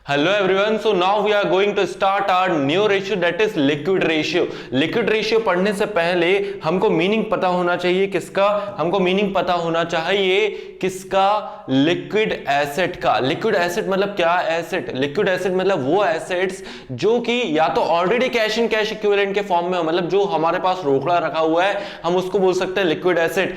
Hello everyone, so now we are going to start our new ratio, that is liquid ratio. Liquid ratio पढ़ने से पहले हमको meaning पता होना चाहिए किसका, हमको मीनिंग पता होना चाहिए किसका, लिक्विड एसेट का। लिक्विड एसेट मतलब क्या एसेट? लिक्विड एसेट मतलब वो एसेट्स जो कि या तो already cash in cash equivalent के फॉर्म में हो, मतलब जो हमारे पास रोकड़ा रखा हुआ है हम उसको बोल सकते हैं लिक्विड एसेट,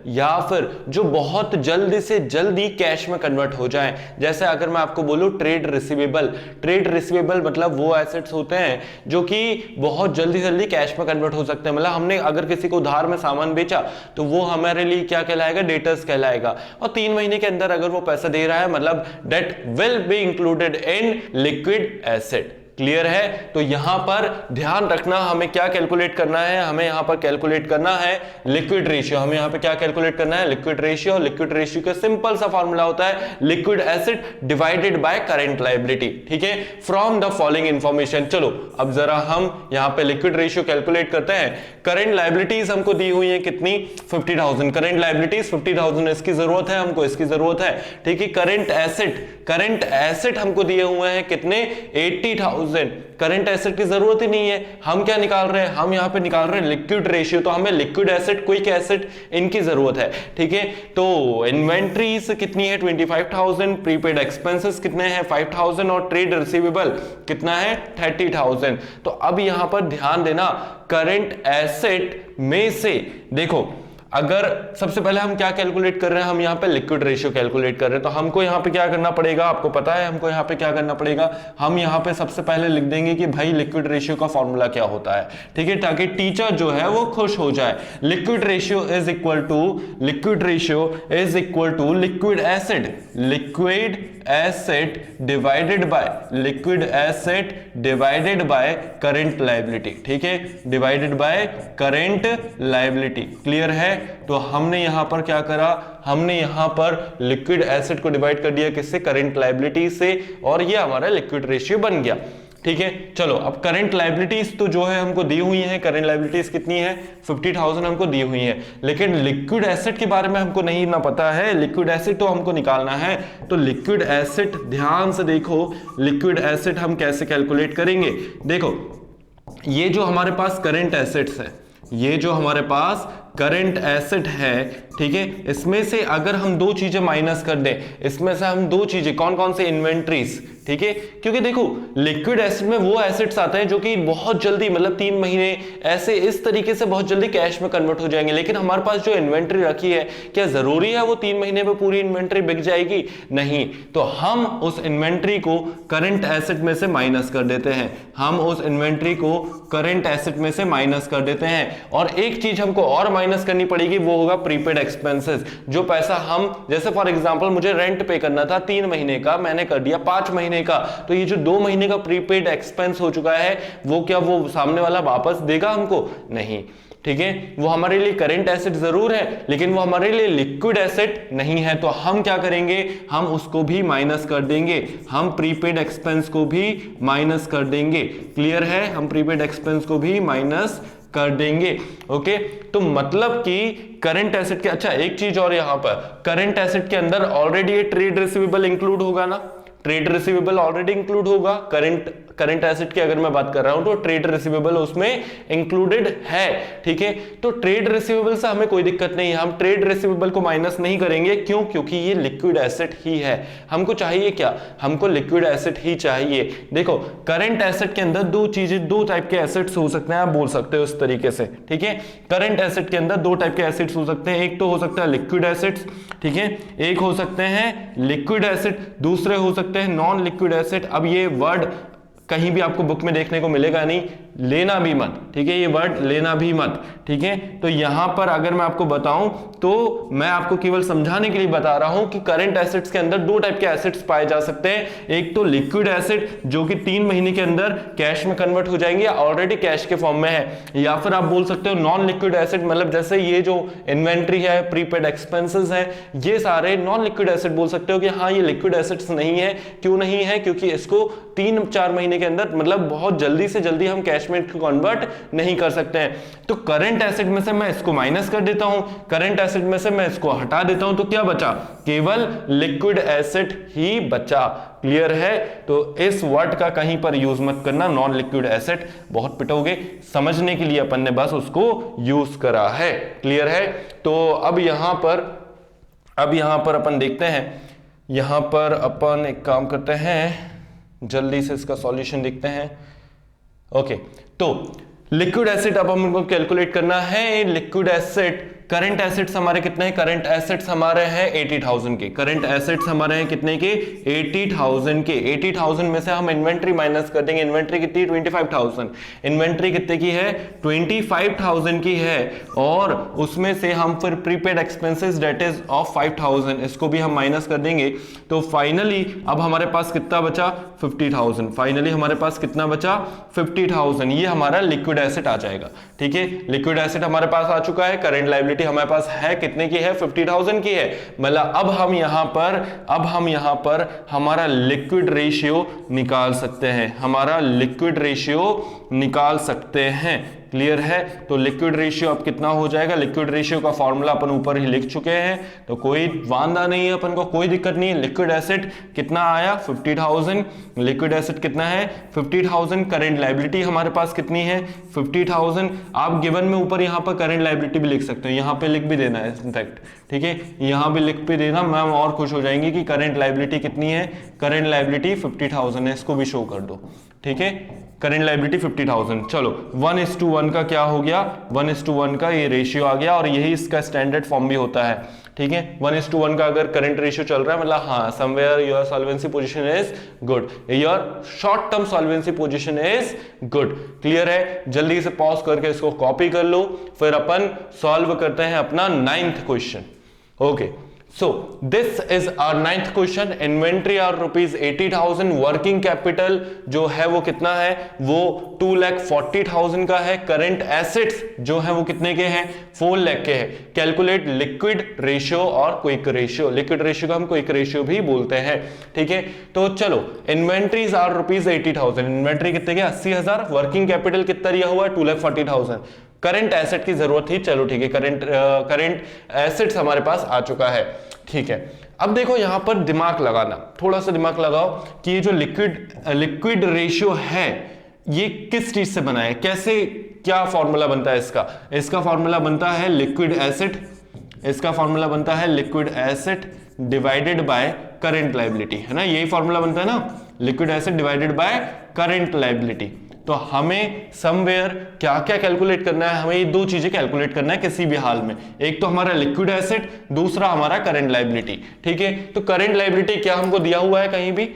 या फिर जो बहुत जल्दी से जल्दी कैश में कन्वर्ट हो जाए। जैसे अगर मैं आपको बोलूं ट्रेड रिसीवेबल मतलब वो एसेट्स होते हैं जो कि बहुत जल्दी जल्दी कैश में कन्वर्ट हो सकते हैं। मतलब हमने अगर किसी को उधार में सामान बेचा तो वो हमारे लिए क्या कहलाएगा? डेटर्स कहलाएगा। और 3 महीने के अंदर अगर वो पैसा दे रहा है मतलब that will be included in liquid asset. Clear है? तो यहां पर ध्यान रखना हमें क्या कैलकुलेट करना है, हमें यहां पर कैलकुलेट करना है लिक्विड रेशियो। हमें यहां पे क्या कैलकुलेट करना है? Liquid ratio. लिक्विड रेशियो का सिंपल सा फॉर्मूला होता है liquid asset divided by current liability. ठीक है, फ्रॉम द फॉलोइंग इंफॉर्मेशन। चलो अब जरा हम यहां पे लिक्विड रेशियो कैलकुलेट करते हैं। करंट लायबिलिटीज हमको दी हुई है कितनी? 50,000। करंट लायबिलिटीज 50,000, इसकी जरूरत है हमको, इसकी जरूरत है। ठीक है, करंट एसेट हमको दिए हुए हैं कितने? 80,000। करंट एसेट की जरूरत ही नहीं है। हम क्या निकाल रहे हैं? हम यहां पे निकाल रहे हैं लिक्विड रेशियो। तो हमें लिक्विड एसेट, क्विक एसेट इनकी जरूरत है। ठीक है, तो इन्वेंट्रीज कितनी है? 25,000। प्रीपेड एक्सपेंसेस कितने हैं? 5,000। और ट्रेड रिसीवेबल कितना है? 30,000। तो अब यहां पर ध्यान देना, करंट एसेट में से देखो, अगर सबसे पहले हम क्या कैलकुलेट कर रहे हैं? हम यहां पे लिक्विड रेशियो कैलकुलेट कर रहे हैं। तो हमको यहां पे क्या करना पड़ेगा? आपको पता है हमको यहां पे क्या करना पड़ेगा? हम यहां पे सबसे पहले लिख देंगे कि भाई लिक्विड रेशियो का फॉर्मूला क्या होता है। ठीक है, ताकि टीचर जो है वो खुश हो जाए। Liquid ratio is equal to liquid asset divided by current liability. ठीक है, divided by current liability. Clear है? तो हमने यहां पर क्या करा? हमने यहां पर लिक्विड एसेट को डिवाइड कर दिया किससे? करंट लायबिलिटी से, और ये हमारा लिक्विड रेशियो बन गया। ठीक है, चलो अब करंट लायबिलिटीज तो जो है हमको दी हुई है। करंट लायबिलिटीज कितनी है? 50,000 हमको दी हुई है। लेकिन लिक्विड एसेट के बारे में हमको नहीं ना पता है। लिक्विड एसेट तो हमको निकालना है। तो लिक्विड एसेट ध्यान से देखो, लिक्विड एसेट हम कैसे कैलकुलेट करेंगे। देखो, ये जो हमारे पास करंट एसेट्स है, ये जो हमारे पास करंट एसेट है, ठीक है, इसमें से अगर हम दो चीजें माइनस कर दें, इसमें से हम दो चीजें कौन कौन से? इन्वेंट्रीज। ठीक है, क्योंकि देखो लिक्विड एसेट में वो एसेट्स आते हैं जो कि बहुत जल्दी, मतलब 3 महीने ऐसे इस तरीके से बहुत जल्दी कैश में कन्वर्ट हो जाएंगे। लेकिन हमारे पास जो इन्वेंट्री रखी है, क्या जरूरी है वो 3 महीने में पूरी इन्वेंट्री बिक जाएगी? नहीं। तो हम उस इन्वेंट्री को करंट एसेट में से माइनस कर देते हैं। हम उस इन्वेंट्री को करंट एसेट में से माइनस कर देते हैं। और एक चीज हमको और माइनस करनी पड़ेगी, वो होगा प्रीपेड एक्सपेंसेस। जो पैसा हम, जैसे फॉर एग्जांपल मुझे रेंट पे करना था 3 महीने का, मैंने कर दिया 5 महीने का, तो ये जो 2 महीने का प्रीपेड एक्सपेंस हो चुका है, वो क्या वो सामने वाला वापस देगा हमको? नहीं। ठीक है, वो हमारे लिए करंट एसेट जरूर है, लेकिन वो हमारे लिए लिक्विड एसेट नहीं है। तो हम क्या करेंगे? हम उसको भी माइनस कर देंगे। हम प्रीपेड एक्सपेंस को भी माइनस कर देंगे। क्लियर है? हम प्रीपेड एक्सपेंस को भी माइनस कर देंगे। ओके, तो मतलब कि करंट एसेट के, अच्छा एक चीज और, यहां पर करंट एसेट के अंदर ऑलरेडी ये ट्रेड रिसीवेबल इंक्लूड होगा ना? ट्रेड रिसीवेबल ऑलरेडी इंक्लूड होगा। करंट एसेट की अगर मैं बात कर रहा हूं तो ट्रेड रिसीवेबल उसमें इंक्लूडेड है। ठीक है, तो ट्रेड रिसीवेबल से हमें कोई दिक्कत नहीं है। हम ट्रेड रिसीवेबल को माइनस नहीं करेंगे। क्यों? क्योंकि ये लिक्विड एसेट ही है। हमको चाहिए क्या? हमको लिक्विड एसेट ही चाहिए। देखो, करंट एसेट के अंदर दो चीजें, दो टाइप के एसेट्स हो सकते हैं, आप बोल सकते हो इस तरीके से। ठीक है, करंट एसेट के अंदर दो टाइप के एसेट्स हो सकते हैं। एक तो हो सकता है लिक्विड एसेट्स, ठीक है, एक हो सकते हैं लिक्विड एसेट, दूसरे हो सकते हैं नॉन लिक्विड एसेट। अब ये वर्ड कहीं भी आपको बुक में देखने को मिलेगा नहीं, लेना भी मत। ठीक है, ये वर्ड लेना भी मत। ठीक है, तो यहां पर अगर मैं आपको बताऊं तो मैं आपको केवल समझाने के लिए बता रहा हूं कि करंट एसेट्स के अंदर दो टाइप के एसेट्स पाए जा सकते हैं। एक तो लिक्विड एसेट जो कि 3 महीने के अंदर कैश में कन्वर्ट हो जाएंगे, ऑलरेडी कैश के फॉर्म में है। या फिर आप बोल सकते हो नॉन लिक्विड एसेट, मतलब जैसे ये जो इन्वेंट्री है, प्रीपेड एक्सपेंसेस है, ये सारे नॉन लिक्विड एसेट बोल सकते हो कि हाँ ये लिक्विड एसेट्स नहीं है। क्यों नहीं है? क्योंकि इसको 3-4 महीने के अंदर, मतलब बहुत जल्दी से जल्दी हम कैश कैश में कन्वर्ट नहीं कर सकते हैं। तो करंट एसेट में से मैं इसको माइनस कर देता हूं, करंट एसेट में से मैं इसको हटा देता हूं, तो क्या बचा? केवल लिक्विड एसेट ही बचा। क्लियर है? तो इस वर्ड का कहीं पर यूज मत करना, नॉन लिक्विड एसेट बहुत पिटोगे। समझने के लिए अपन ने बस उसको यूज करा है। क्लियर है? तो अब यहां पर अपन देखते हैं, यहां पर अपन एक काम करते हैं, जल्दी से इसका सॉल्यूशन देखते हैं। ओके, तो लिक्विड एसिड अब हमको कैलकुलेट करना है। लिक्विड एसिड, करंट एसेट्स हमारे कितने हैं? करंट एसेट्स हमारे हैं 80,000 के। करंट एसेट्स हमारे हैं कितने के? 80,000 के। 80,000 में से हम इन्वेंट्री माइनस कर देंगे। इन्वेंट्री कितनी? 25,000। इन्वेंट्री कितने की है? 25,000 की है। और उसमें से हम फिर prepaid expenses that is of 5,000, इसको भी हम माइनस कर देंगे। तो फाइनली अब हमारे पास कितना बचा? 50,000। फाइनली हमारे पास कितना बचा? 50,000। ये हमारा लिक्विड एसेट आ जाएगा। ठीक है, लिक्विड एसेट हमारे पास आ चुका है। करंट लायबिलिटी हमारे पास है कितने की है? 50,000 की है। मतलब अब हम यहां पर हमारा लिक्विड रेशियो निकाल सकते हैं, हमारा लिक्विड रेशियो निकाल सकते हैं। क्लियर है? तो लिक्विड रेशियो अब कितना हो जाएगा? लिक्विड रेशियो का फॉर्मूला अपन ऊपर ही लिख चुके हैं, तो कोई वांदा नहीं है, अपन को कोई दिक्कत नहीं है। लिक्विड एसिड कितना आया? 50,000। लिक्विड एसिड कितना है? 50,000। करंट लायबिलिटी हमारे पास कितनी है? 50,000। आप गिवन में ऊपर यहां पर करंट लायबिलिटी भी लिख सकते हो, यहां पे लिख भी देना है इनफैक्ट। ठीक है, यहां भी लिख भी देना, मैम और खुश हो जाएंगे कि करंट लायबिलिटी कितनी है। करंट लायबिलिटी 50,000 है, इसको भी शो कर दो। ठीक है, करंट लायबिलिटी 50,000। चलो 1:1 का क्या हो गया? 1:1 का ये रेशियो आ गया, और यही इसका स्टैंडर्ड फॉर्म भी होता है। ठीक है, 1:1 का अगर करंट रेशियो चल रहा है, मतलब हाँ, somewhere your solvency position is good, your short term solvency position is good. Clear है? जल्दी से पॉज करके इसको कॉपी कर लो, फिर अपन सॉल्व करते हैं अपना 9th question. Okay, so this is our 9th question। Inventory और ₹80,000। वर्किंग कैपिटल जो है वो कितना है? वो 2,40,000 का है। करंट एसेट्स जो है वो कितने के हैं? 4 लाख के हैं। कैलकुलेट लिक्विड रेशियो और क्विक रेशियो। लिक्विड रेशियो को हम क्विक रेशियो भी बोलते हैं। ठीक है, तो चलो इन्वेंट्रीज आर ₹80,000। इन्वेंट्री कितने के? 80,000। वर्किंग कैपिटल कितना दिया हुआ है? 2,40,000। करंट एसेट की जरूरत थी, चलो ठीक है, करंट एसेट्स हमारे पास आ चुका है। ठीक है, अब देखो यहां पर दिमाग लगाना, थोड़ा सा दिमाग लगाओ कि ये जो लिक्विड रेशियो है ये किस चीज से बना है, कैसे, क्या फॉर्मूला बनता है इसका? इसका फॉर्मूला बनता है लिक्विड एसेट, इसका फॉर्मूला बनता है liquid asset divided by current liability, है ना? यही फॉर्मूला बनता है ना, liquid asset divided by current liability. तो हमें समवेयर क्या क्या कैलकुलेट करना है? हमें ये दो चीजें कैलकुलेट करना है किसी भी हाल में। एक तो हमारा लिक्विड एसेट, दूसरा हमारा करंट लायबिलिटी। ठीक है, तो करंट लायबिलिटी क्या हमको दिया हुआ है कहीं भी?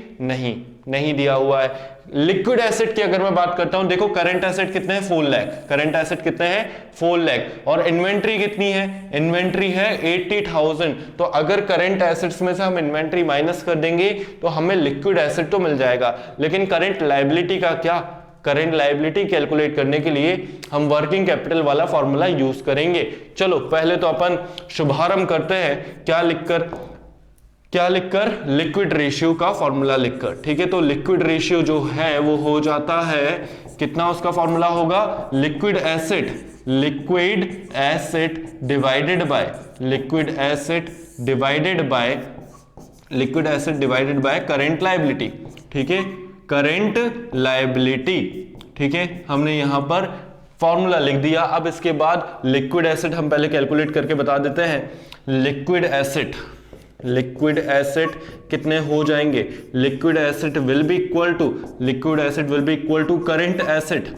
नहीं दिया हुआ है। लिक्विड एसेट की अगर मैं बात करता हूं, देखो करंट एसेट कितने हैं? 4 लाख। करंट एसेट कितने हैं? 4 लाख। और इन्वेंट्री कितनी है? इन्वेंट्री है 80,000। तो अगर करंट एसेट्स में से हम इन्वेंट्री माइनस कर देंगे तो हमें लिक्विड एसेट तो मिल जाएगा, लेकिन करंट लायबिलिटी का क्या? करंट लायबिलिटी कैलकुलेट करने के लिए हम वर्किंग कैपिटल वाला फॉर्मूला यूज करेंगे। चलो पहले तो अपन शुभारंभ करते हैं, क्या लिखकर? लिक्विड रेशियो का फॉर्मूला लिखकर। ठीक है, तो लिक्विड रेशियो जो है वो हो जाता है कितना? उसका फॉर्मूला होगा liquid acid divided by current liability. ठीक है, करंट लायबिलिटी। ठीक है, हमने यहां पर फॉर्मूला लिख दिया। अब इसके बाद लिक्विड एसिड हम पहले कैलकुलेट करके बता देते हैं। लिक्विड एसिड कितने हो जाएंगे? Liquid asset will be equal to current asset.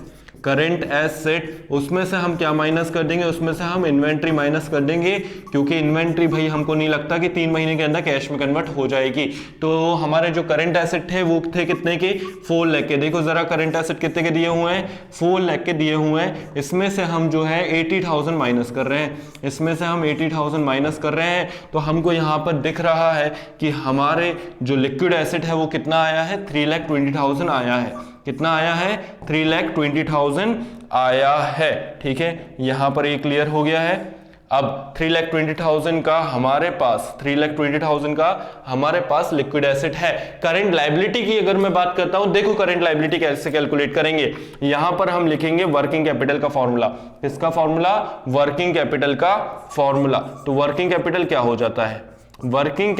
उसमें से हम क्या माइनस कर देंगे? उसमें से हम इन्वेंट्री माइनस कर देंगे, क्योंकि इन्वेंट्री भाई हमको नहीं लगता कि 3 महीने के अंदर कैश में कन्वर्ट हो जाएगी। तो हमारे जो करंट एसेट थे वो थे कितने के? 4 लाख के। देखो जरा करंट एसेट कितने के दिए हुए हैं? 4 लाख के दिए हुए हैं। इसमें से हम जो है 80,000 माइनस कर रहे हैं। तो हमको यहाँ पर दिख रहा है कि हमारे जो लिक्विड एसेट है वो कितना आया है? 3,20,000 आया है। कितना आया है? 3,20,000 आया है। ठीक है, यहां पर ये क्लियर हो गया है। अब 3,20,000 का हमारे पास 3,20,000 का हमारे पास लिक्विड एसेट है। करंट लायबिलिटी की अगर मैं बात करता हूं, देखो करंट लायबिलिटी कैसे कैलकुलेट करेंगे। यहां पर हम लिखेंगे वर्किंग कैपिटल का फॉर्मूला। किसका फॉर्मूला? वर्किंग कैपिटल का फॉर्मूला। तो वर्किंग कैपिटल क्या हो जाता है? Working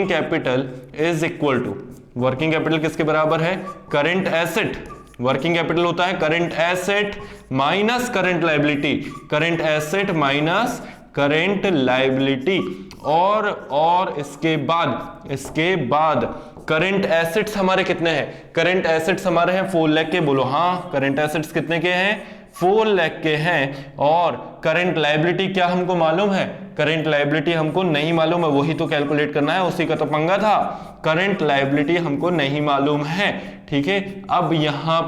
capital is equal to, working capital किसके बराबर है? Current asset. वर्किंग कैपिटल होता है current asset minus current liability, current asset minus current liability. और इसके बाद करंट एसेट्स हमारे कितने हैं? करंट एसेट्स हमारे हैं 4 लाख के। बोलो हाँ, करंट एसेट्स कितने के हैं? 4 लाख के हैं। और करंट लायबिलिटी क्या हमको मालूम है? करंट लायबिलिटी हमको नहीं मालूम है, वही तो कैलकुलेट करना है, उसी का तो पंगा था। करंट लायबिलिटी हमको नहीं मालूम है, ठीक है। अब यहां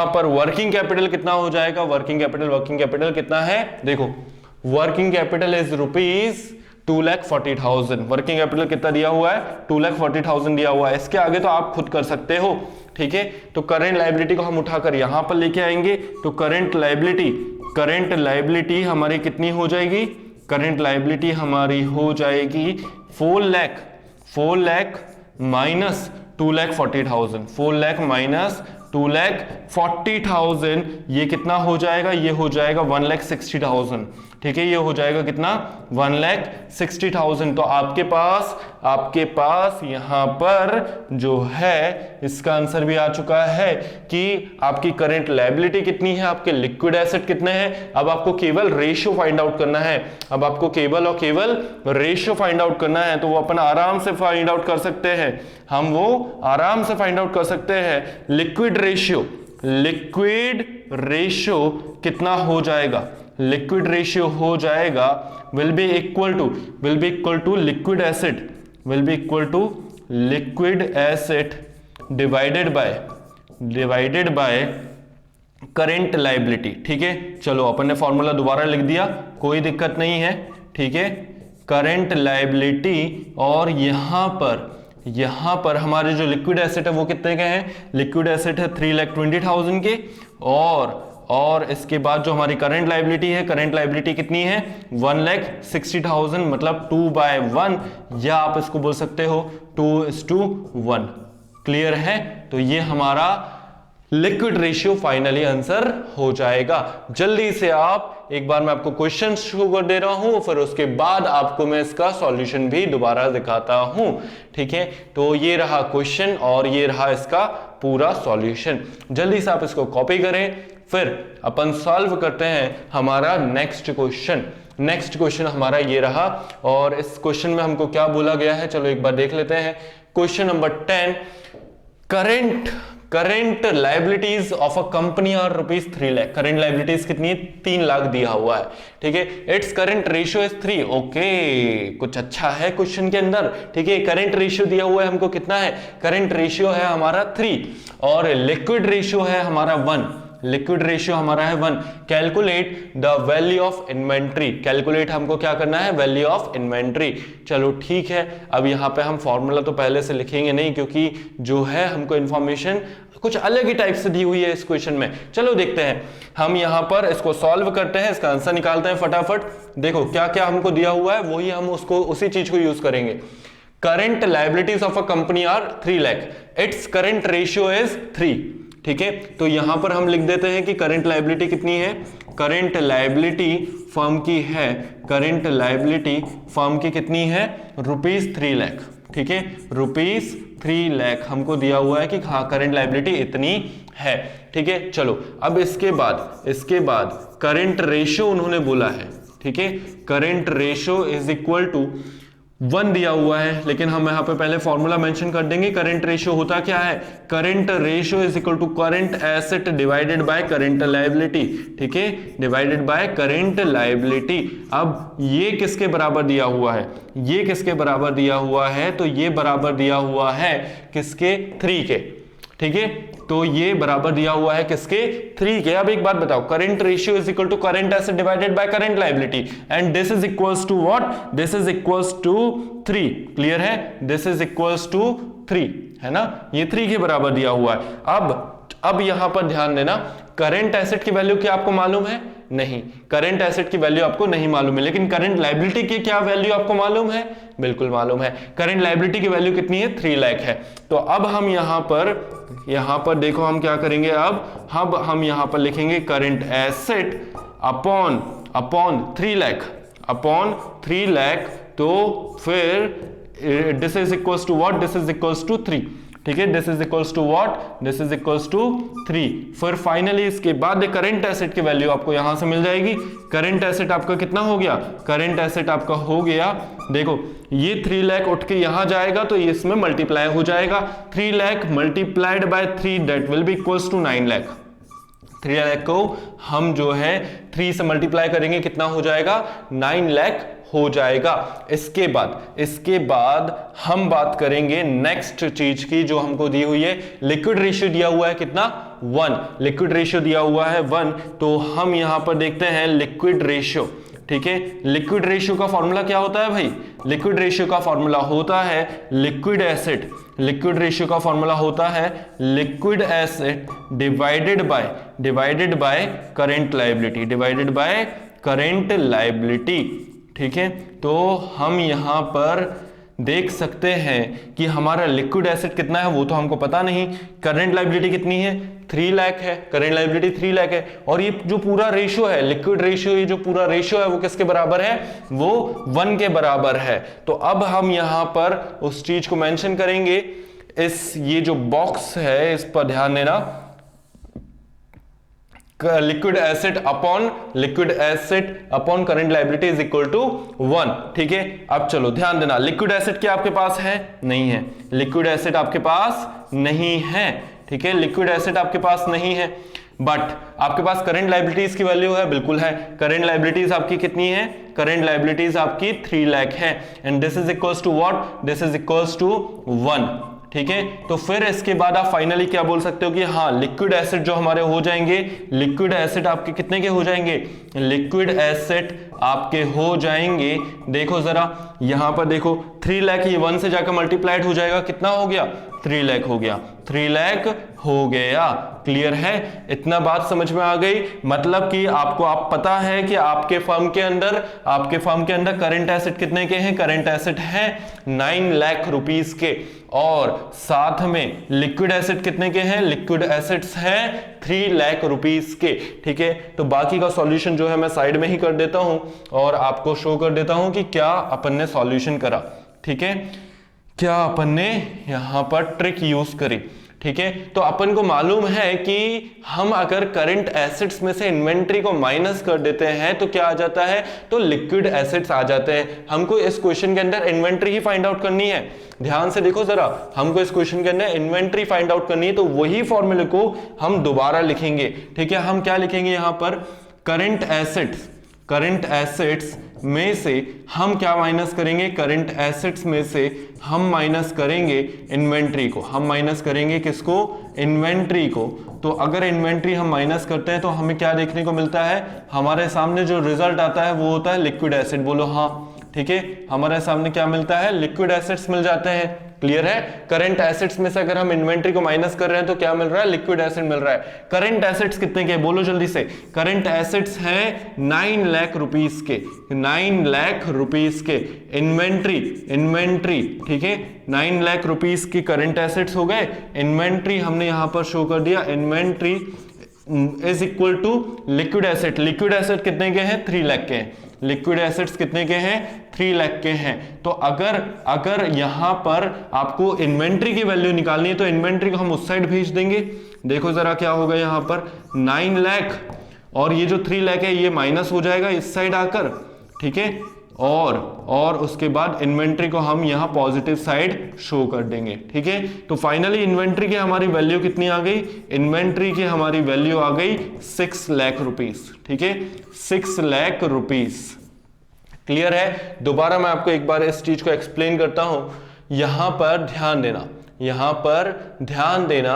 पर वर्किंग कैपिटल कितना हो जाएगा? वर्किंग कैपिटल कितना है? देखो working capital is rupees 2,40,000। Working capital कितना दिया हुआ है? 2,40,000 दिया हुआ है। इसके आगे तो आप खुद कर सकते हो, ठीक है। तो करंट लायबिलिटी को हम उठाकर यहां पर लेके आएंगे। तो करंट लायबिलिटी हमारी कितनी हो जाएगी? करंट लायबिलिटी हमारी हो जाएगी 4 लाख माइनस 2,40,000। 4 लाख माइनस 2,40,000 ये कितना हो जाएगा? ये हो जाएगा 1,60,000, ठीक है। ये हो जाएगा कितना? 1,60,000। तो आपके पास यहां पर जो है इसका आंसर भी आ चुका है कि आपकी करंट लायबिलिटी कितनी है, आपके लिक्विड एसेट कितने हैं। अब आपको केवल रेशियो फाइंड आउट करना है। अब आपको केवल और केवल रेशियो फाइंड आउट करना है। तो वो अपन आराम से फाइंड आउट कर सकते हैं, हम वो आराम से फाइंड आउट कर सकते हैं। लिक्विड रेशियो कितना हो जाएगा? लिक्विड रेशियो हो जाएगा will be equal to liquid asset divided by current liability, ठीक है। चलो अपन ने फॉर्मूला दोबारा लिख दिया, कोई दिक्कत नहीं है, ठीक है। करंट लायबिलिटी और यहां पर हमारे जो लिक्विड एसेट है वो कितने के हैं? लिक्विड एसेट है 3,20,000 के। और इसके बाद जो हमारी करंट लायबिलिटी है, करंट लायबिलिटी कितनी है? 1,60,000, मतलब 2/1, या आप इसको बोल सकते हो 2:1। क्लियर है? तो ये हमारा लिक्विड रेशियो फाइनली आंसर हो जाएगा। जल्दी से आप एक बार मैं आपको क्वेश्चन शुरू कर दे रहा हूं, फिर उसके बाद आपको मैं इसका सॉल्यूशन भी दोबारा दिखाता हूं, ठीक है। तो ये रहा क्वेश्चन और ये रहा इसका पूरा सॉल्यूशन। जल्दी से आप इसको कॉपी करें, फिर अपन सॉल्व करते हैं हमारा नेक्स्ट क्वेश्चन हमारा ये रहा। और इस क्वेश्चन में हमको क्या बोला गया है, चलो एक बार देख लेते हैं। Question number 10, current liabilities of a company are ₹3 lakh. Current liabilities कितनी है? 3 लाख दिया हुआ है, ठीक है। Its current ratio is 3। Okay, कुछ अच्छा है क्वेश्चन के अंदर, ठीक है। करंट रेशियो दिया हुआ है हमको, कितना है? करंट रेशियो है हमारा 3 और लिक्विड रेशियो है हमारा 1। लिक्विड रेशियो हमारा है 1। Calculate the value of inventory. Calculate हमको क्या करना है? Value of inventory. चलो ठीक है, अब यहां पे हम फॉर्मूला तो पहले से लिखेंगे नहीं, क्योंकि जो है हमको इंफॉर्मेशन कुछ अलग ही टाइप से दी हुई है इस क्वेश्चन में। चलो देखते हैं, हम यहां पर इसको सॉल्व करते हैं, इसका आंसर निकालते हैं फटाफट। देखो क्या क्या हमको दिया हुआ है, वही हम उसी चीज को यूज करेंगे। Current liabilities of a company are 3 lakh, its current ratio is 3, ठीक है। तो यहां पर हम लिख देते हैं कि करंट लायबिलिटी कितनी है? करंट लायबिलिटी फर्म की है, करंट लायबिलिटी फर्म की कितनी है? ₹3 लाख, ठीक है। ₹3 लाख हमको दिया हुआ है कि हाँ करंट लायबिलिटी इतनी है, ठीक है। चलो अब इसके बाद करंट रेशियो उन्होंने बोला है, ठीक है। Current ratio is equal to 1 दिया हुआ है, लेकिन हम यहां पे पहले फॉर्मूला मेंशन कर देंगे। करंट रेशियो होता क्या है? Current ratio is equal to current asset divided by current liability, ठीक है, डिवाइडेड बाय करंट लायबिलिटी। अब ये किसके बराबर दिया हुआ है? ये किसके बराबर दिया हुआ है? तो ये बराबर दिया हुआ है किसके? 3 के, ठीक है। तो ये बराबर दिया हुआ है किसके? 3 के। अब एक बात बताओ, current ratio is equal to current asset divided by current liability, and this is equals to what? This is equals to 3। Clear है? दिस इज इक्वल्स टू 3, है ना। ये 3 के बराबर दिया हुआ है। अब यहां पर ध्यान देना, करंट एसेट की वैल्यू क्या आपको मालूम है? नहीं, करंट एसेट की वैल्यू आपको नहीं मालूम है, लेकिन करंट लायबिलिटी की क्या वैल्यू आपको मालूम है? बिल्कुल मालूम है। करंट लायबिलिटी की वैल्यू कितनी है? 3 लाख है। तो अब हम यहां पर देखो हम क्या करेंगे, अब हम यहां पर लिखेंगे करंट एसेट अपॉन 3 लाख, तो फिर this is equals to what? This is equals to 3, ठीक है। This is equals to what? This is equals to 3। फिर फाइनली इसके बाद करंट एसेट की वैल्यू आपको यहां से मिल जाएगी। करंट एसेट आपका कितना हो गया? करंट एसेट आपका हो गया, देखो ये 3 लाख उठ के यहां जाएगा तो ये इसमें मल्टीप्लाई हो जाएगा। 3 lakh multiplied by 3 that will be equals to 9 lakh. 3 lakh को हम जो है 3 से मल्टीप्लाई करेंगे, कितना हो जाएगा? 9 लाख हो जाएगा। इसके बाद हम बात करेंगे नेक्स्ट चीज की जो हमको दी हुई है। लिक्विड रेशियो दिया हुआ है कितना? 1। लिक्विड रेशियो दिया हुआ है 1। तो हम यहां पर देखते हैं लिक्विड रेशियो, ठीक है। लिक्विड रेशियो का फॉर्मूला क्या होता है भाई? लिक्विड रेशियो का फॉर्मूला होता है लिक्विड एसिड। लिक्विड रेशियो का फॉर्मूला होता है liquid acid divided by current liability, ठीक है। तो हम यहां पर देख सकते हैं कि हमारा लिक्विड एसिड कितना है वो तो हमको पता नहीं। करंट लायबिलिटी कितनी है? 3 लाख है। करंट लायबिलिटी 3 लाख है। और ये जो पूरा रेशियो है, लिक्विड रेशियो, ये जो पूरा रेशियो है वो किसके बराबर है? वो 1 के बराबर है। तो अब हम यहां पर उस चीज को मेंशन करेंगे। ये जो बॉक्स है इस पर ध्यान देना, liquid asset upon current liability is equal to 1, ठीक है। अब चलो ध्यान देना, लिक्विड एसिड क्या आपके पास है? नहीं है। लिक्विड एसिड आपके पास नहीं है, ठीक है। लिक्विड एसिड आपके पास नहीं है, बट आपके पास करंट लायबिलिटीज की वैल्यू है, बिल्कुल है। करंट लायबिलिटीज आपकी कितनी है? करंट लायबिलिटीज आपकी 3 लाख है। And this is equals to what? This is equals to 1, ठीक है। तो फिर इसके बाद आप फाइनली क्या बोल सकते हो कि हाँ, लिक्विड एसिड जो हमारे हो जाएंगे, लिक्विड एसिड आपके कितने के हो जाएंगे? लिक्विड एसिड आपके हो जाएंगे, देखो जरा यहां पर देखो 3 लाख, ये 1 से जाकर मल्टीप्लाइड हो जाएगा, कितना हो गया? 3 लाख हो गया। 3 लाख हो गया। क्लियर है? इतना बात समझ में आ गई? मतलब कि आपको पता है कि आपके फर्म के अंदर करंट एसेट कितने के हैं? करंट एसेट है 9 लाख रुपीस के। और साथ में लिक्विड एसेट कितने के हैं? लिक्विड एसेट्स हैं 3 लाख रुपीस के, ठीक है। तो बाकी का सॉल्यूशन जो है मैं साइड में ही कर देता हूं और आपको शो कर देता हूं कि क्या अपन ने सॉल्यूशन करा, ठीक है। क्या अपन ने यहां पर ट्रिक यूज करी, ठीक है। तो अपन को मालूम है कि हम अगर करंट एसेट्स में से इन्वेंट्री को माइनस कर देते हैं तो क्या आ जाता है? तो लिक्विड एसेट्स आ जाते हैं। हमको इस क्वेश्चन के अंदर इन्वेंट्री ही फाइंड आउट करनी है। ध्यान से देखो जरा, हमको इस क्वेश्चन के अंदर इन्वेंट्री फाइंड आउट करनी है, तो वही फॉर्मूले को हम दोबारा लिखेंगे, ठीक है। हम क्या लिखेंगे यहां पर? करंट एसेट्स में से हम क्या माइनस करेंगे? करंट एसेट्स में से हम माइनस करेंगे इन्वेंट्री को। हम माइनस करेंगे किसको? इन्वेंट्री को। तो अगर इन्वेंट्री हम माइनस करते हैं तो हमें क्या देखने को मिलता है? हमारे सामने जो रिजल्ट आता है वो होता है लिक्विड एसिड। बोलो हाँ, ठीक है। हमारे सामने क्या मिलता है? लिक्विड एसिड्स मिल जाते हैं। क्लियर है? करंट एसेट्स में से अगर हम इन्वेंट्री को माइनस कर रहे हैं तो क्या मिल रहा है? लिक्विड एसिड मिल रहा है। करंट एसेट्स कितने के? बोलो जल्दी से। करंट एसेट्स हैं 9 लाख रुपीस के। 9 लाख रुपीस के इन्वेंट्री, ठीक है। 9 लाख रुपीस की करंट एसेट्स हो गए। इन्वेंट्री हमने यहां पर शो कर दिया, inventory is equal to liquid asset. Liquid asset कितने के हैं? 3 लाख के हैं। लिक्विड एसेट्स कितने के हैं? 3 लाख के हैं। तो अगर यहां पर आपको इन्वेंट्री की वैल्यू निकालनी है तो इन्वेंट्री को हम उस साइड भेज देंगे। देखो जरा क्या होगा यहां पर, 9 लाख और ये जो 3 लाख है ये माइनस हो जाएगा इस साइड आकर, ठीक है। और उसके बाद इन्वेंट्री को हम यहां पॉजिटिव साइड शो कर देंगे, ठीक है। तो फाइनली इन्वेंट्री की हमारी वैल्यू कितनी आ गई? इन्वेंट्री की हमारी वैल्यू आ गई 6 लाख रुपीस, ठीक है। 6 लाख रुपीस। क्लियर है? दोबारा मैं आपको एक बार इस चीज को एक्सप्लेन करता हूं। यहां पर ध्यान देना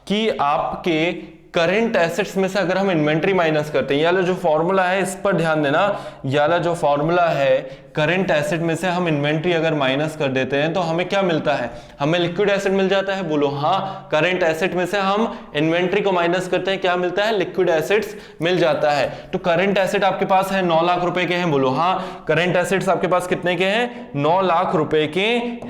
कि आपके करंट एसेट्स में से अगर हम इन्वेंट्री माइनस करते हैं, याला जो फॉर्मूला है इस पर ध्यान देना, याला जो फॉर्मूला है करंट एसेट में से हम इन्वेंट्री अगर माइनस कर देते हैं तो हमें क्या मिलता है, हमें लिक्विड एसेट मिल जाता है। बोलो हाँ, करंट एसेट में से हम इन्वेंट्री को माइनस करते हैं, क्या मिलता है, लिक्विड एसेट्स मिल जाता है। तो करंट एसेट आपके पास है 9 लाख रुपए के हैं, बोलो हाँ, करंट एसेट्स आपके पास कितने के हैं, 9 लाख रुपए के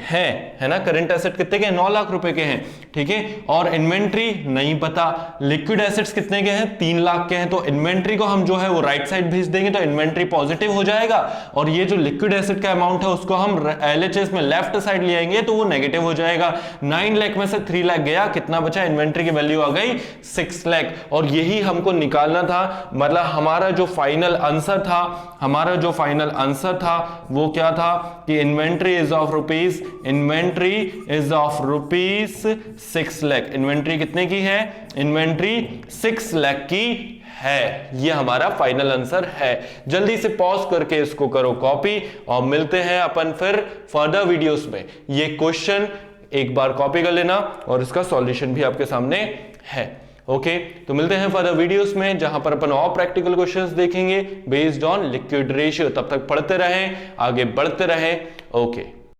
हैं, है ना, करंट एसेट कितने के हैं, 9 लाख रुपए के हैं, ठीक है। और इन्वेंट्री नहीं पता, लिक्विड एसेट्स कितने के हैं, 3 लाख के हैं, तो इन्वेंट्री को हम जो है वो राइट साइड भेज देंगे तो इन्वेंट्री पॉजिटिव हो जाएगा, और ये जो लिक्विड एसेट का अमाउंट है उसको हम एलएचएस में लेफ्ट साइड ले आएंगे तो वो नेगेटिव हो जाएगा। 9 लाख में से 3 लाख गया, कितना बचा, इन्वेंट्री की वैल्यू आ गई 6 लाख, और यही हमको निकालना था। मतलब हमारा जो फाइनल आंसर था, हमारा जो फाइनल आंसर था वो क्या था कि inventory is of rupees, inventory is of rupees 6 lakh. Inventory कितने की है, इन्वेंट्री 6 लाख की है, ये हमारा फाइनल आंसर है। जल्दी से पॉज करके इसको करो कॉपी, और मिलते हैं अपन फिर फर्दर वीडियोस में। ये क्वेश्चन एक बार कॉपी कर लेना और इसका सॉल्यूशन भी आपके सामने है। ओके, तो मिलते हैं फर्दर वीडियोस में जहां पर अपन और प्रैक्टिकल क्वेश्चंस देखेंगे बेस्ड ऑन लिक्विड रेशियो। तब तक पढ़ते रहें, आगे बढ़ते रहें। ओके।